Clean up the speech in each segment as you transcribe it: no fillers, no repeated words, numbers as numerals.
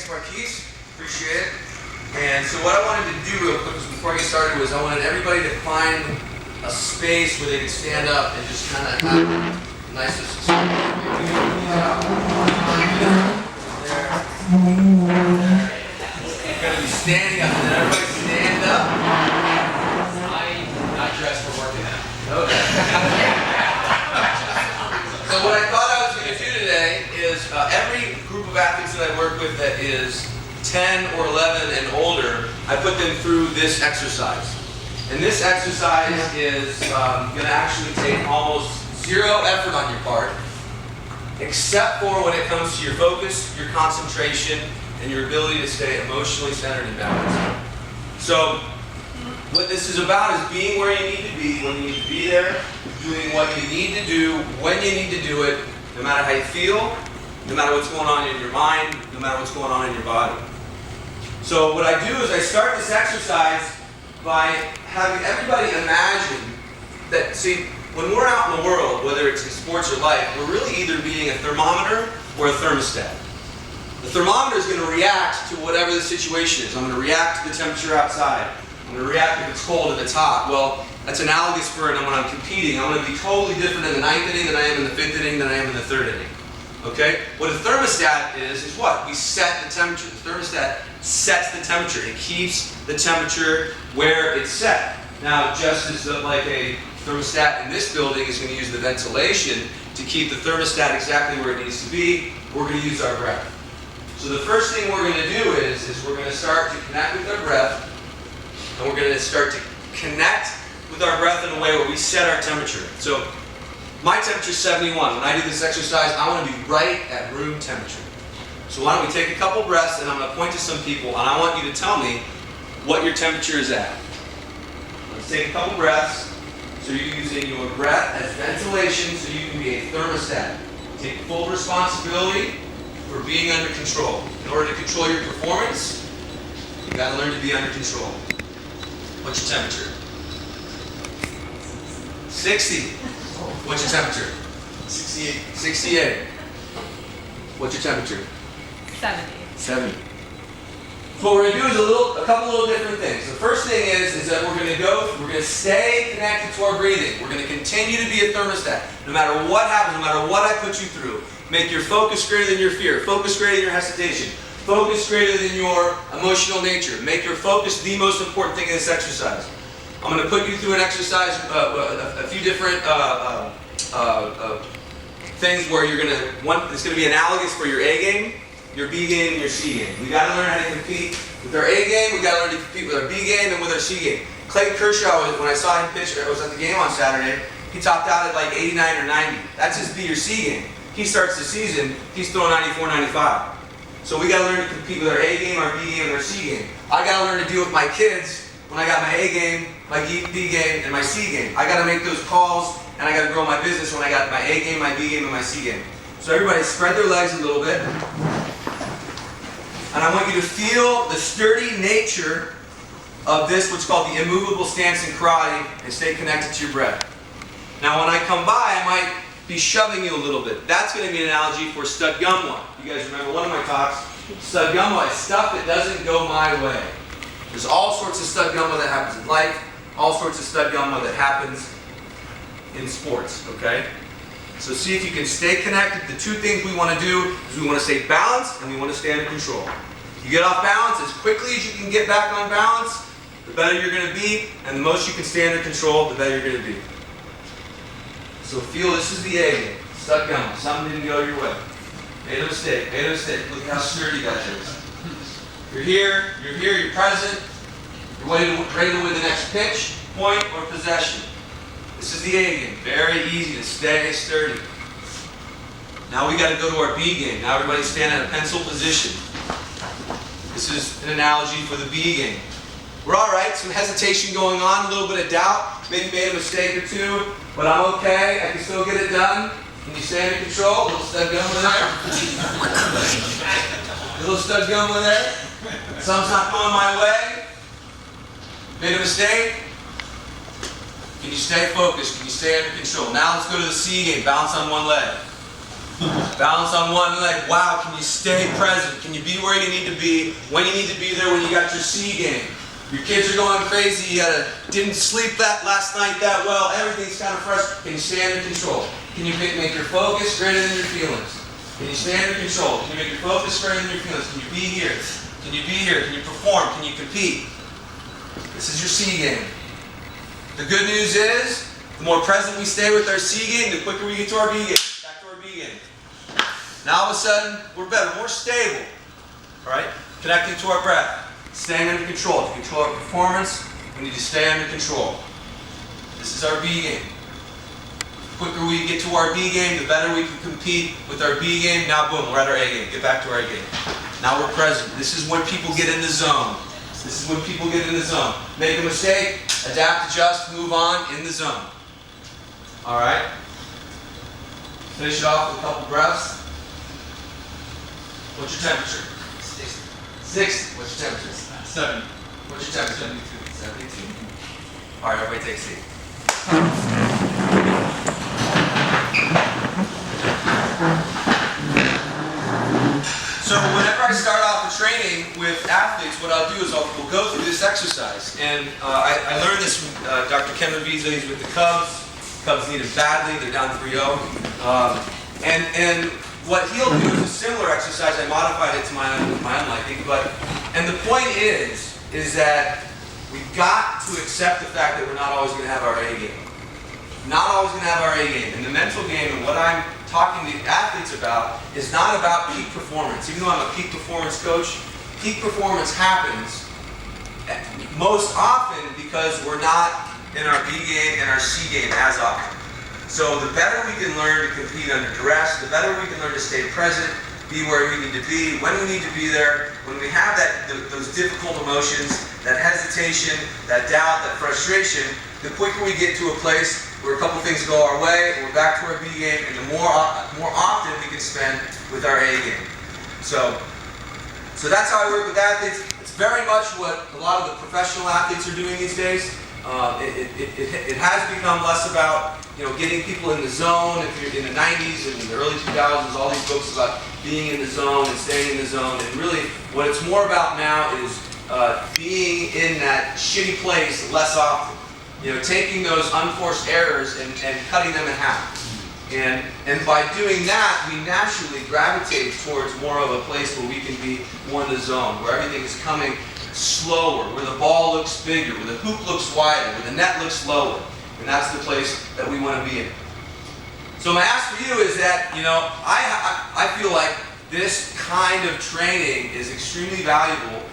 Thanks, Marquise. Appreciate it. And so what I wanted to do real quick before I get started was I wanted everybody to find a space where they could stand up and just kind of have a nice there. You're going to be standing up, and then everybody stand up. I'm not dressed for working out. Okay. So what I thought I was going to do today is every group of athletes that I work with that is 10 or 11 and older, I put them through this exercise. And this exercise is going to actually take almost zero effort on your part, except for when it comes to your focus, your concentration, and your ability to stay emotionally centered and balanced. So what this is about is being where you need to be when you need to be there, doing what you need to do when you need to do it, no matter how you feel, no matter what's going on in your mind, no matter what's going on in your body. So what I do is I start this exercise by having everybody imagine that, see, when we're out in the world, whether it's in sports or life, we're really either being a thermometer or a thermostat. The thermometer is going to react to whatever the situation is. I'm going to react to the temperature outside. I'm going to react if it's cold if it's hot. Well, that's analogous for when I'm competing. I'm going to be totally different in the 9th inning than I am in the 5th inning than I am in the 3rd inning. Okay? What a thermostat is what? We set the temperature. The thermostat sets the temperature. It keeps the temperature where it's set. Now, just as like a thermostat in this building is going to use the ventilation to keep the thermostat exactly where it needs to be, we're going to use our breath. So the first thing we're going to do is we're going to start to connect with our breath, and we're going to start to connect with our breath in a way where we set our temperature. So my temperature is 71. When I do this exercise, I want to be right at room temperature. So why don't we take a couple breaths, and I'm going to point to some people, and I want you to tell me what your temperature is at. Let's take a couple breaths. So you're using your breath as ventilation so you can be a thermostat. Take full responsibility for being under control. In order to control your performance, you've got to learn to be under control. What's your temperature? 60. What's your temperature? 68. 68. What's your temperature? 70. 70. So what we're going to do is a couple little different things. The first thing is that we're going to stay connected to our breathing. We're going to continue to be a thermostat. No matter what happens, no matter what I put you through, make your focus greater than your fear. Focus greater than your hesitation. Focus greater than your emotional nature. Make your focus the most important thing in this exercise. I'm going to put you through an exercise, a few different things where you're going to, it's going to be analogous for your A game, your B game, and your C game. We got to learn how to compete with our A game. We got to learn to compete with our B game and with our C game. Clayton Kershaw, when I saw him pitch, I was at the game on Saturday. He topped out at like 89 or 90. That's his B or C game. He starts the season, he's throwing 94, 95. So we got to learn to compete with our A game, our B game, and our C game. I got to learn to deal with my kids when I got my A game, my B game, and my C game. I got to make those calls, and I got to grow my business when I got my A game, my B game, and my C game. So everybody spread their legs a little bit. And I want you to feel the sturdy nature of this, what's called the immovable stance in karate, and stay connected to your breath. Now when I come by, I might be shoving you a little bit. That's going to be an analogy for stud gumwa. You guys remember one of my talks? Stud gumwa is stuff that doesn't go my way. There's all sorts of stud gumwa that happens in life, all sorts of stud gumwa that happens in sports, okay? So see if you can stay connected. The two things we want to do is we want to stay balanced and we want to stay under control. You get off balance as quickly as you can get back on balance, the better you're going to be, and the most you can stay under control, the better you're going to be. So feel this is the A game. Stuck down. Something didn't go your way. Made a mistake. Made a mistake. Look how sturdy that is. You're here, you're present. You're ready to win the next pitch, point, or possession. This is the A game. Very easy to stay sturdy. Now we got to go to our B game. Now everybody stand in a pencil position. This is an analogy for the B game. We're all right. Some hesitation going on, a little bit of doubt. Maybe made a mistake or two, but I'm okay. I can still get it done. Can you stay under control? Little stud gun over there. Little stud gun over there. Something's not going my way. Made a mistake. Can you stay focused? Can you stay under control? Now let's go to the C game. Bounce on one leg. Balance on one leg. Wow, can you stay present? Can you be where you need to be when you need to be there when you got your C game? Your kids are going crazy, didn't sleep that last night that well, everything's kind of fresh. Can you stay under control? Can you make your focus greater than your feelings? Can you stay under control? Can you make your focus greater than your feelings? Can you be here? Can you be here? Can you perform? Can you compete? This is your C game. The good news is, the more present we stay with our C game, the quicker we get to our B game. Back to our B game. Now all of a sudden, we're better, more stable. All right? Connecting to our breath. Staying under control. To control our performance, we need to stay under control. This is our B game. The quicker we get to our B game, the better we can compete with our B game. Now boom, we're at our A game. Get back to our A game. Now we're present. This is when people get in the zone. This is when people get in the zone. Make a mistake, adapt, adjust, move on, in the zone. All right? Finish it off with a couple breaths. What's your temperature? 60. What's your temperature? 7. What's your temperature? 72. All right, everybody take a seat. So whenever I start off a training with athletes, what I'll do is we'll go through this exercise. And I learned this from Dr. Ken Ravizza. He's with the Cubs. Cubs need him badly. They're down 3-0. And what he'll do is a similar exercise. I modified it to my own liking. And the point is that we've got to accept the fact that we're not always going to have our A game. Not always going to have our A game. And the mental game and what I'm talking to athletes about is not about peak performance. Even though I'm a peak performance coach, peak performance happens most often because we're not in our B game and our C game as often. So the better we can learn to compete under duress, the better we can learn to stay present, be where we need to be, when we need to be there, when we have those difficult emotions, that hesitation, that doubt, that frustration, the quicker we get to a place where a couple things go our way, and we're back to our B game, and the more often we can spend with our A game. So that's how I work with athletes. It's very much what a lot of the professional athletes are doing these days. It has become less about getting people in the zone. If you're in the 90s and the early 2000s, all these books about being in the zone and staying in the zone. And really, what it's more about now is being in that shitty place less often. Taking those unforced errors and cutting them in half. And by doing that, we naturally gravitate towards more of a place where we can be more in the zone, where everything is coming slower, where the ball looks bigger, where the hoop looks wider, where the net looks lower. And that's the place that we want to be in. So my ask for you is that, I feel like this kind of training is extremely valuable,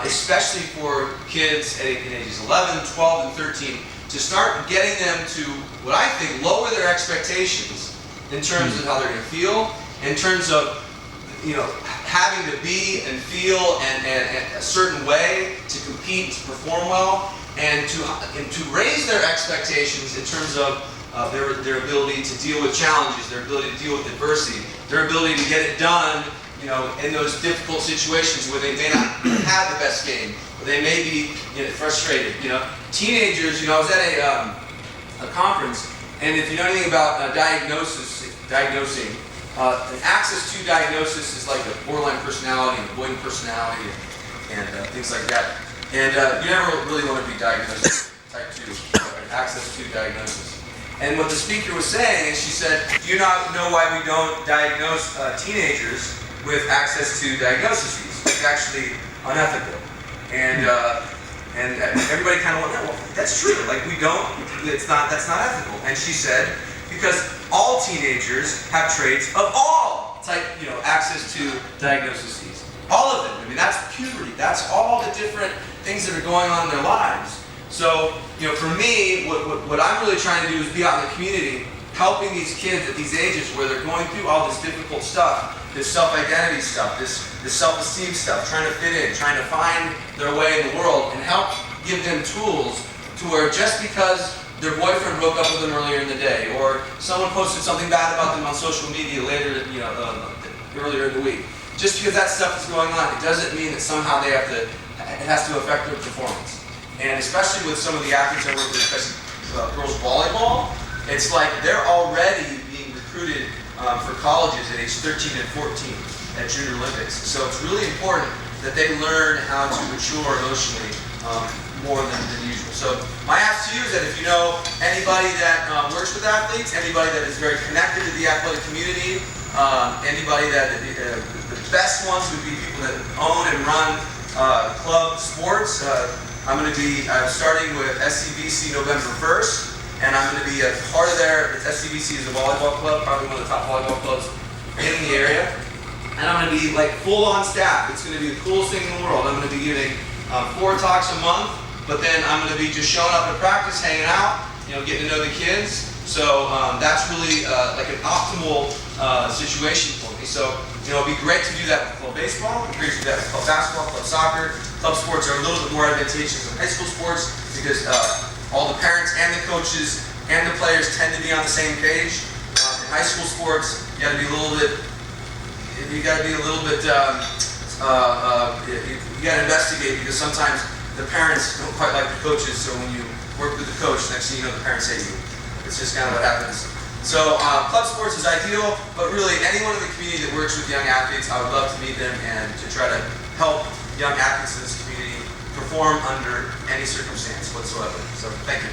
especially for kids in ages 11, 12, and 13, to start getting them to, what I think, lower their expectations in terms of how they're going to feel, in terms of, having to be and feel and a certain way to compete, to perform well, and to raise their expectations in terms of their ability to deal with challenges, their ability to deal with adversity, their ability to get it done, in those difficult situations where they may not have the best game, or they may be frustrated. Teenagers. I was at a conference, and if you know anything about diagnosing, an access to diagnosis is like a borderline personality, and avoidant personality, and things like that. And you never really want to be diagnosed with type 2, access to diagnosis. And what the speaker was saying is, she said, do you not know why we don't diagnose teenagers with access to diagnoses? It's actually unethical. And everybody kind of went, well, that's true. Like, that's not ethical. And she said, because all teenagers have traits of all type, access to diagnoses. All of them. That's puberty. That's all the different things that are going on in their lives. So, for me, what I'm really trying to do is be out in the community, helping these kids at these ages where they're going through all this difficult stuff, this self-identity stuff, this self-esteem stuff, trying to fit in, trying to find their way in the world, and help give them tools to where just because their boyfriend broke up with them earlier in the day, or someone posted something bad about them on social media later, earlier in the week, just because that stuff is going on, it doesn't mean that somehow it has to affect their performance. And especially with some of the athletes I work with, especially girls volleyball, it's like they're already being recruited for colleges at age 13 and 14 at Junior Olympics. So it's really important that they learn how to mature emotionally more than usual. So my ask to you is that if you know anybody that works with athletes, anybody that is very connected to the athletic community, anybody that the best ones would be people that own and run club sports. I'm going to be starting with SCBC November 1st, and I'm going to be a part of their, SCBC is a volleyball club, probably one of the top volleyball clubs in the area. And I'm going to be like full on staff. It's going to be the coolest thing in the world. I'm going to be giving 4 talks a month, but then I'm going to be just showing up at practice, hanging out, getting to know the kids. So that's really like an optimal situation for me. So it'd be great to do that with club baseball, it'd be great to do that with club basketball, club soccer. Club sports are a little bit more advantageous than high school sports because all the parents and the coaches and the players tend to be on the same page. In high school sports, you got to be a little bit. You got to investigate because sometimes the parents don't quite like the coaches. So when you work with the coach, next thing you know, the parents hate you. It's just kind of what happens. So club sports is ideal, but really anyone in the community that works with young athletes, I would love to meet them and to try to help young athletes in this community perform under any circumstance whatsoever. So thank you.